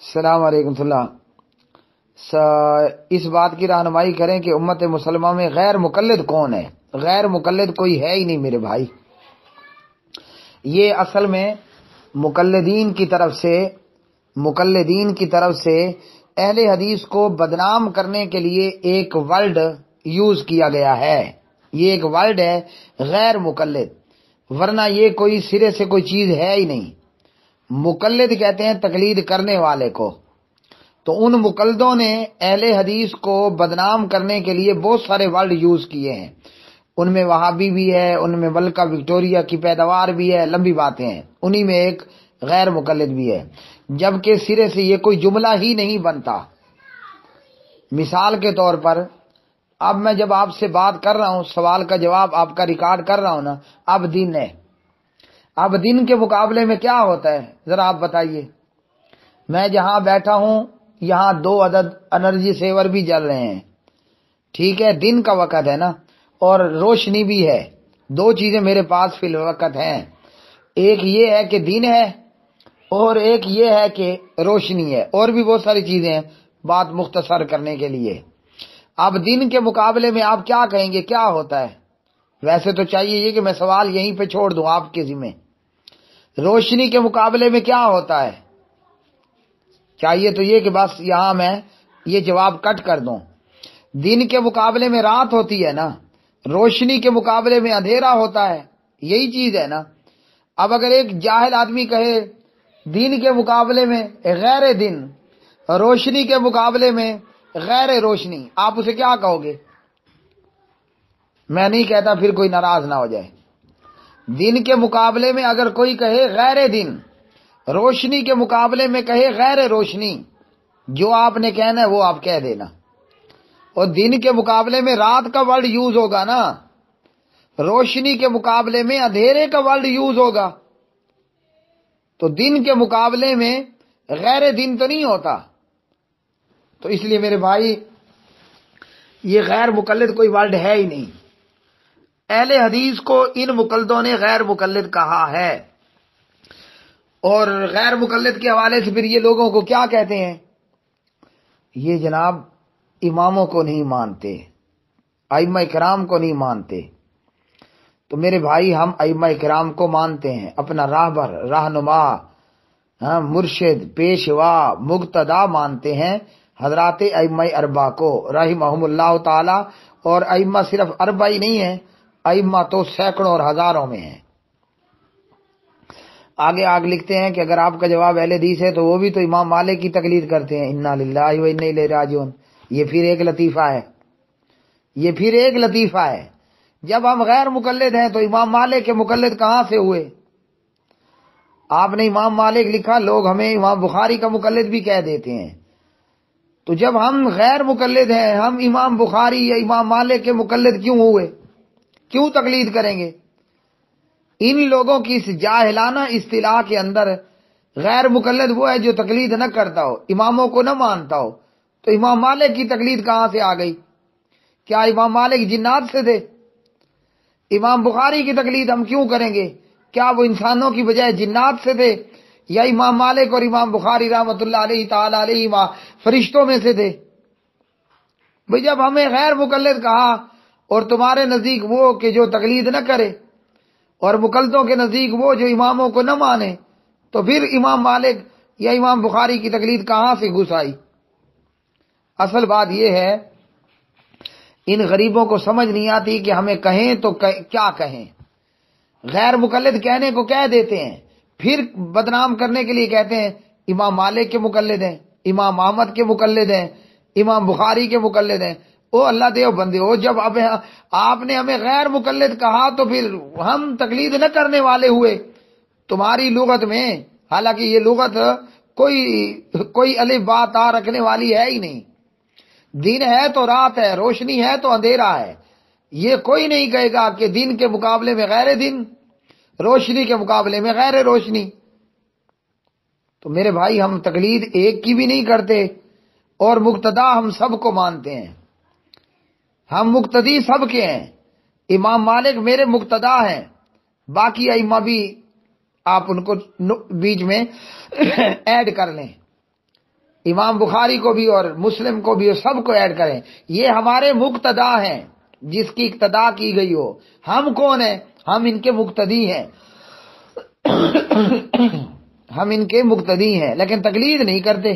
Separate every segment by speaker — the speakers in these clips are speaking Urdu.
Speaker 1: السلام علیکم اللہ اس بات کی رہنمائی کریں کہ امت مسلمہ میں غیر مقلد کون ہے؟ غیر مقلد کوئی ہے ہی نہیں میرے بھائی۔ یہ اصل میں مقلدین کی طرف سے اہل حدیث کو بدنام کرنے کے لیے ایک ورڈ یوز کیا گیا ہے۔ یہ ایک ورڈ ہے غیر مقلد، ورنہ یہ کوئی سرے سے کوئی چیز ہے ہی نہیں۔ مقلد کہتے ہیں تقلید کرنے والے کو۔ تو ان مقلدوں نے اہل حدیث کو بدنام کرنے کے لیے بہت سارے ورڈ یوز کیے ہیں۔ ان میں وہابی بھی ہے، ان میں ملکہ وکٹوریہ کی پیداوار بھی ہے، لمبی باتیں ہیں، انہی میں ایک غیر مقلد بھی ہے، جبکہ سرے سے یہ کوئی جملہ ہی نہیں بنتا۔ مثال کے طور پر اب میں جب آپ سے بات کر رہا ہوں، سوال کا جواب آپ کا ریکارڈ کر رہا ہوں نا، اب دن ہے۔ اب دن کے مقابلے میں کیا ہوتا ہے ذرا آپ بتائیے؟ میں جہاں بیٹھا ہوں یہاں 2 عدد انرجی سیور بھی جل رہے ہیں، ٹھیک ہے، دن کا وقت ہے نا، اور روشنی بھی ہے۔ 2 چیزیں میرے پاس فی الوقت ہیں، ایک یہ ہے کہ دن ہے اور ایک یہ ہے کہ روشنی ہے، اور بھی بہت ساری چیزیں ہیں بات مختصر کرنے کے لیے۔ اب دن کے مقابلے میں آپ کیا کہیں گے، کیا ہوتا ہے؟ ویسے تو چاہیے یہ کہ میں سوال یہیں پہ چھوڑ دوں آپ کے ذمہ۔ روشنی کے مقابلے میں کیا ہوتا ہے؟ چاہیے تو یہ کہ بس یہاں میں یہ جواب کٹ کر دوں۔ دن کے مقابلے میں رات ہوتی ہے نا، روشنی کے مقابلے میں اندھیرا ہوتا ہے، یہی چیز ہے نا۔ اب اگر ایک جاہل آدمی کہے دن کے مقابلے میں غیر دن، روشنی کے مقابلے میں غیر روشنی، آپ اسے کیا کہو گے؟ میں نہیں کہتا پھر کوئی ناراض نہ ہو جائے۔ دن کے مقابلے میں اگر کوئی کہے غیر دن، روشنی کے مقابلے میں کہے غیر روشنی، جو آپ نے کہنا ہے وہ آپ کہہ دینا۔ اور دن کے مقابلے میں رات کا ورڈ یوز ہوگا نا، روشنی کے مقابلے میں اندھیرے کا ورڈ یوز ہوگا، تو دن کے مقابلے میں غیر دن تو نہیں ہوتا۔ تو اس لیے میرے بھائی یہ غیر مقلد کوئی ورڈ ہے ہی نہیں۔ اہل حدیث کو ان مقلدوں نے غیر مقلد کہا ہے، اور غیر مقلد کے حوالے سے پھر یہ لوگوں کو کیا کہتے ہیں؟ یہ جناب اماموں کو نہیں مانتے، ائمہ کرام کو نہیں مانتے۔ تو میرے بھائی ہم ائمہ کرام کو مانتے ہیں، اپنا راہبر، رہنما، مرشد، پیشوا، مقتدا مانتے ہیں حضرات ائمہ اربعہ کو رحمہم اللہ تعالی۔ اور ائمہ صرف اربعہ ہی نہیں ہیں، ائمہ تو سینکڑوں اور ہزاروں میں ہیں۔ آگے لکھتے ہیں کہ اگر آپ کا جواب اہل حدیث ہے تو وہ بھی تو امام مالک کی تقلید کرتے ہیں۔ انا للہ و انا الیہ راجعون۔ یہ پھر ایک لطیفہ ہے، جب ہم غیر مقلد ہیں تو امام مالک کے مقلد کہاں سے ہوئے؟ آپ نے امام مالک لکھا، لوگ ہمیں امام بخاری کا مقلد بھی کہہ دیتے ہیں۔ تو جب ہم غیر مقلد ہیں، ہم امام بخاری یا امام مالک کے مقلد کیوں ہوئے؟ کیوں تقلید کریں گے؟ ان لوگوں کی اس جاہلانہ اصطلاح کے اندر غیر مقلد وہ ہے جو تقلید نہ کرتا ہو، اماموں کو نہ مانتا ہو۔ تو امام مالک کی تقلید کہاں سے آ گئی؟ کیا امام مالک جنات سے تھے؟ امام بخاری کی تقلید ہم کیوں کریں گے؟ کیا وہ انسانوں کی بجائے جنات سے تھے؟ یا امام مالک اور امام بخاری رحمۃ اللہ علیہ تعالی علیہ فرشتوں میں سے تھے؟ بھئی جب ہمیں غیر مقلد کہا اور تمہارے نزدیک وہ کہ جو تقلید نہ کرے، اور مقلدوں کے نزدیک وہ جو اماموں کو نہ مانے، تو پھر امام مالک یا امام بخاری کی تقلید کہاں سے گھس آئی؟ اصل بات یہ ہے ان غریبوں کو سمجھ نہیں آتی کہ ہمیں کہیں تو کیا کہیں۔ غیر مقلد کہنے کو کہہ دیتے ہیں، پھر بدنام کرنے کے لیے کہتے ہیں امام مالک کے مقلد ہیں، امام احمد کے مقلد ہیں، امام بخاری کے مقلد ہیں۔ او اللہ دے بندے ہو، جب اب آپ نے ہمیں غیر مقلد کہا تو پھر ہم تقلید نہ کرنے والے ہوئے۔ تمہاری لغت میں، حالانکہ یہ لغت کوئی الف با تا رکھنے والی ہے ہی نہیں، دن ہے تو رات ہے، روشنی ہے تو اندھیرا ہے۔ یہ کوئی نہیں کہے گا کہ دن کے مقابلے میں غیر دن، روشنی کے مقابلے میں غیر روشنی۔ تو میرے بھائی ہم تقلید ایک کی بھی نہیں کرتے، اور مقتدا ہم سب کو مانتے ہیں، ہم مقتدی سب کے ہیں۔ امام مالک میرے مقتدا ہیں، باقی ائمہ بھی آپ ان کو بیچ میں ایڈ کر لیں۔ امام بخاری کو بھی اور مسلم کو بھی اور سب کو ایڈ کریں. یہ ہمارے مقتدا ہیں جس کی اقتدا کی گئی ہو. ہم کون ہیں؟ ہم ان کے مقتدی ہیں. ہم ان کے مقتدی ہیں لیکن تقلید نہیں کرتے.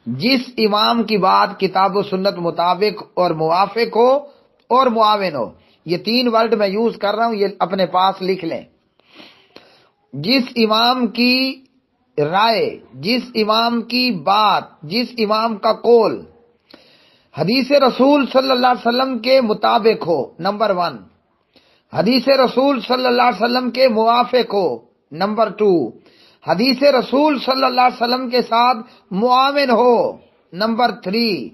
Speaker 1: جس امام کی بات کتاب و سنت مطابق اور موافق ہو اور معاون ہو، یہ 3 ورڈ میں یوز کر رہا ہوں، یہ اپنے پاس لکھ لیں. جس امام کی رائے، جس امام کی بات، جس امام کا قول حدیث رسول صلی اللہ علیہ وسلم کے مطابق ہو، نمبر 1. حدیث رسول صلی اللہ علیہ وسلم کے موافق ہو، نمبر 2. حدیث رسول صلی اللہ علیہ وسلم کے ساتھ معاون ہو، نمبر 3.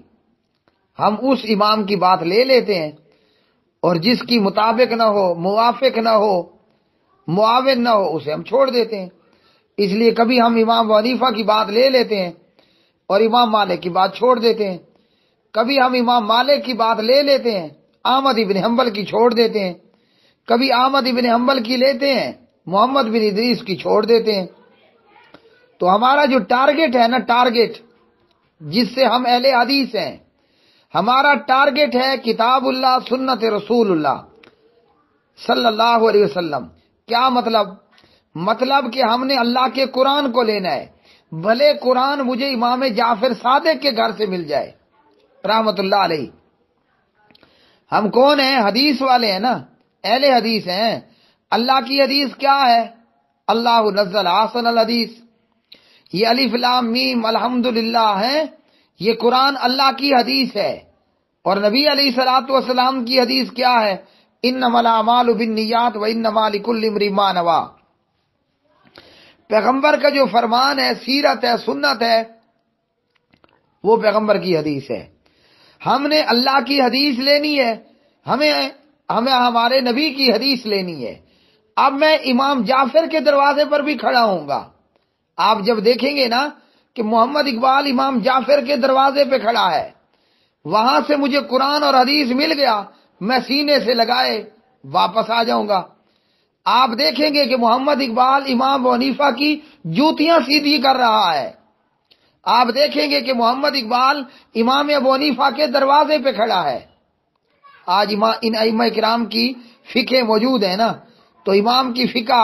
Speaker 1: ہم اس امام کی بات لے لیتے ہیں، اور جس کی مطابق نہ ہو، موافق نہ ہو، معاون نہ ہو، اسے ہم چھوڑ دیتے ہیں. اس لیے کبھی ہم امام ابو حنیفہ کی بات لے لیتے ہیں اور امام مالک کی بات چھوڑ دیتے ہیں. کبھی ہم امام مالک کی بات لے لیتے ہیں، احمد ابن حنبل کی چھوڑ دیتے ہیں. کبھی احمد ابن حنبل کی لیتے ہیں، محمد بن ادریس کی چھوڑ دیتے ہیں. تو ہمارا جو ٹارگٹ ہے نا، ٹارگٹ جس سے ہم اہل حدیث ہیں، ہمارا ٹارگٹ ہے کتاب اللہ، سنت رسول اللہ صلی اللہ علیہ وسلم. کیا مطلب؟ مطلب کہ ہم نے اللہ کے قرآن کو لینا ہے، بھلے قرآن مجھے امام جعفر صادق کے گھر سے مل جائے رحمت اللہ علیہ. ہم کون ہیں؟ حدیث والے ہیں نا، اہل حدیث ہیں. اللہ کی حدیث کیا ہے؟ اللہ نزل احسن الحدیث. یہ الف لام میم الحمدللہ ہے، یہ قرآن اللہ کی حدیث ہے. اور نبی علیہ الصلوۃ والسلام کی حدیث کیا ہے؟ انما الاعمال بالنیات وانما لکل امرئ ما نوی. پیغمبر کا جو فرمان ہے، سیرت ہے، سنت ہے، وہ پیغمبر کی حدیث ہے. ہم نے اللہ کی حدیث لینی ہے، ہمیں ہمارے نبی کی حدیث لینی ہے. اب میں امام جعفر کے دروازے پر بھی کھڑا ہوں گا. آپ جب دیکھیں گے نا کہ محمد اقبال امام جعفر کے دروازے پہ کھڑا ہے، وہاں سے مجھے قرآن اور حدیث مل گیا، میں سینے سے لگائے واپس آ جاؤں گا. آپ دیکھیں گے کہ محمد اقبال امام ابو حنیفہ کی جوتیاں سیدھی کر رہا ہے. آپ دیکھیں گے کہ محمد اقبال امام ابو حنیفہ کے دروازے پہ کھڑا ہے. آج ان ائمہ کرام کی فقہ موجود ہے نا، تو امام کی فقہ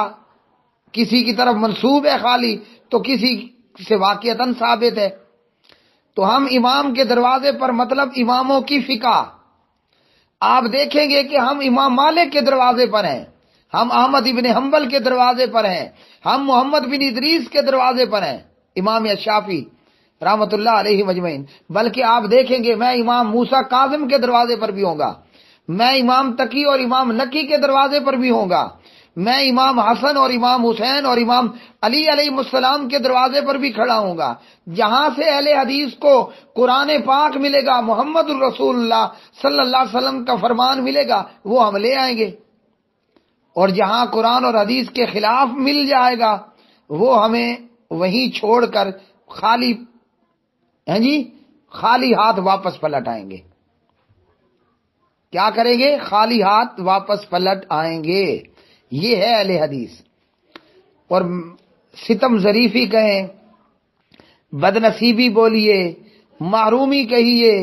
Speaker 1: کسی کی طرف منسوب ہے خالی، تو کسی سے واقعتاً ثابت ہے. تو ہم امام کے دروازے پر مطلب اماموں کی فقہ. آپ دیکھیں گے کہ ہم امام مالک کے دروازے پر ہیں، ہم احمد ابن حنبل کے دروازے پر ہیں، ہم محمد بن ادریس کے دروازے پر ہیں، امام شافعی رحمت اللہ علیہ مجمعین. بلکہ آپ دیکھیں گے میں امام موسیٰ کاظم کے دروازے پر بھی ہوں گا، میں امام تقی اور امام نقی کے دروازے پر بھی ہوں گا، میں امام حسن اور امام حسین اور امام علی علیہ السلام کے دروازے پر بھی کھڑا ہوں گا. جہاں سے اہل حدیث کو قرآن پاک ملے گا، محمد الرسول اللہ صلی اللہ علیہ وسلم کا فرمان ملے گا، وہ ہم لے آئیں گے. اور جہاں قرآن اور حدیث کے خلاف مل جائے گا، وہ ہمیں وہیں چھوڑ کر خالی ہاتھ واپس پلٹ آئیں گے. کیا کریں گے؟ خالی ہاتھ واپس پلٹ آئیں گے. یہ ہے اہل حدیث. اور ستم ظریفی کہیں، بد نصیبی بولیے، محرومی کہیے،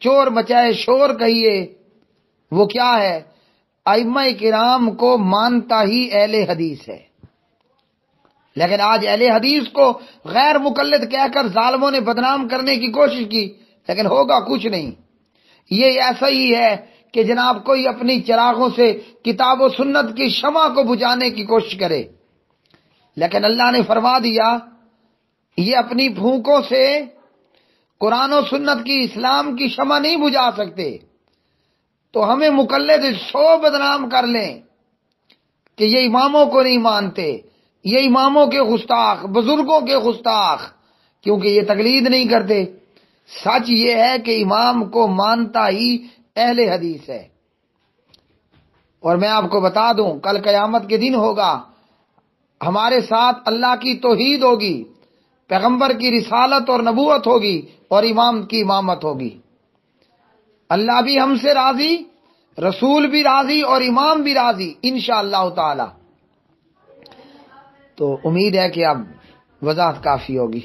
Speaker 1: چور مچائے شور کہیے، وہ کیا ہے؟ ائمہ کرام کو مانتا ہی اہل حدیث ہے. لیکن آج اہل حدیث کو غیر مقلد کہہ کر ظالموں نے بدنام کرنے کی کوشش کی، لیکن ہوگا کچھ نہیں. یہ ایسا ہی ہے کہ جناب کوئی اپنی چراغوں سے کتاب و سنت کی شمع کو بجھانے کی کوشش کرے، لیکن اللہ نے فرما دیا یہ اپنی پھونکوں سے قرآن و سنت کی، اسلام کی شمع نہیں بجھا سکتے. تو ہمیں مقلد 100 بدنام کر لیں کہ یہ اماموں کو نہیں مانتے، یہ اماموں کے گستاخ، بزرگوں کے گستاخ، کیونکہ یہ تقلید نہیں کرتے. سچ یہ ہے کہ امام کو مانتا ہی اہل حدیث ہے. اور میں آپ کو بتا دوں، کل قیامت کے دن ہوگا، ہمارے ساتھ اللہ کی توحید ہوگی، پیغمبر کی رسالت اور نبوت ہوگی، اور امام کی امامت ہوگی. اللہ بھی ہم سے راضی، رسول بھی راضی، اور امام بھی راضی انشاءاللہ تعالی. تو امید ہے کہ اب وضاحت کافی ہوگی.